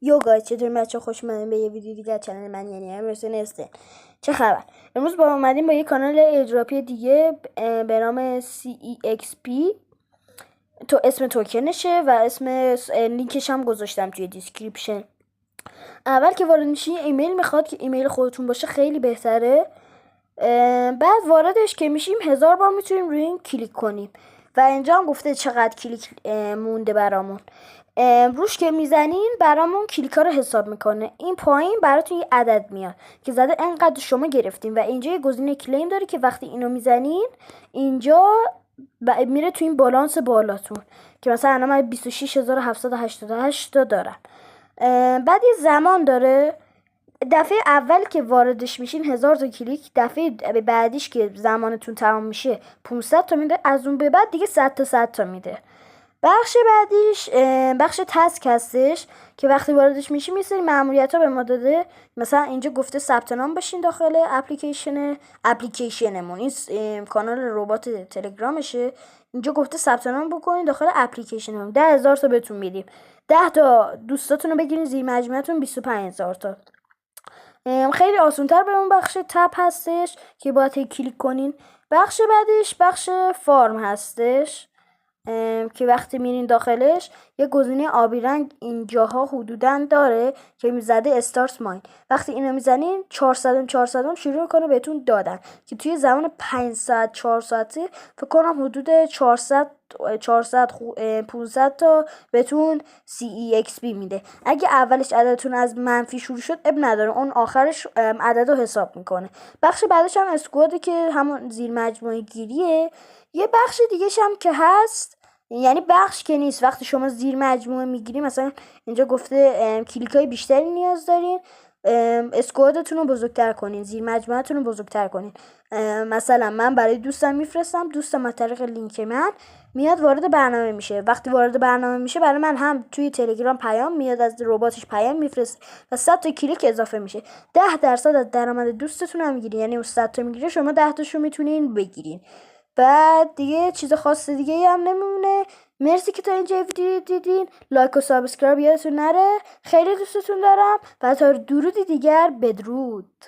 یوگا چطور بچه خوش اومدین به یه ویدیو دیگه از چنل من، یعنی امروز نسته. چه خبر؟ امروز با اومدیم با یه کانال ایردراپی دیگه به نام CEXP. تو اسم توکنشه و اسم لینکش هم گذاشتم توی دیسکریپشن. اول که وارد میشین ایمیل میخواد که ایمیل خودتون باشه، خیلی بهتره. بعد واردش که میشیم 1000 بار میتونیم روی این کلیک کنیم و اینجا هم گفته چقدر کلیک مونده برامون. روش که میزنین برامون کلیکا رو حساب میکنه. این پایین براتون یه عدد میاد که زده انقدر شما گرفتین و اینجا یه گزینه کلیم داره که وقتی اینو میزنین اینجا میره تو این بالانس بالاتون که مثلا الان من 26788 تا دارم. بعد یه زمان داره. دفعه اول که واردش میشین 1000 تا کلیک، دفعه بعدیش که زمانتون تمام میشه 500 تا میده، از اون به بعد دیگه 100 تا 100 تا میده. بخش بعدیش بخش تسک هستش که وقتی واردش میشیم یه سری ماموریت‌ها به ما داده. مثلا اینجا گفته ثبت نام بشین داخل اپلیکیشنمون. این کانال ربات تلگرامشه. اینجا گفته ثبت نام بکنین داخل اپلیکیشنمون. 10000 تا بهتون میدیم. 10 تا دوستاتون رو بگیرین زیر مجموعتون 25000 تا. خیلی آسان‌تر به اون بخش تپ هستش که باید کلیک کنین. بخش بعدش بخش فارم هستش که وقتی میرین داخلش یه گزینه آبی رنگ اینجاها حدوداً داره که میزده استارت ماین. وقتی اینو میزنین 400 شروع میکنه بهتون دادن که توی زمان 5 ساعت 4 ساعتی فکر کنم حدود 400 500 تا بهتون CEXP میده. اگه اولش عددتون از منفی شروع شد اب نداره، اون آخرش عدد رو حساب میکنه. بخش بعدش هم اسکواده که همون زیر مجموعه گیریه. یه بخش دیگه هم که هست، یعنی بخش که نیست، وقتی شما زیر مجموعه میگیری مثلا اینجا گفته کلیکای بیشتری نیاز دارین، اسکوادتون رو بزرگتر کنین، زیر مجموعتون رو بزرگتر کنین. مثلا من برای دوستم میفرستم، دوستم از طریق لینک من میاد وارد برنامه میشه. وقتی وارد برنامه میشه برای من هم توی تلگرام پیام میاد، از رباتش پیام میفرست و 100 تا کلیک اضافه میشه. 10% از درآمد دوستتون هم میگیرین، یعنی اون 100 تا میگیره شما 10 تاشو میتونین بگیرین. بعد دیگه چیز خاص دیگه هم نمیمونه. مرسی که تا اینجا ویدیو دیدین. لایک و سابسکرایب یادتون نره. خیلی دوستتون دارم و تا درودی دیگر، بدرود.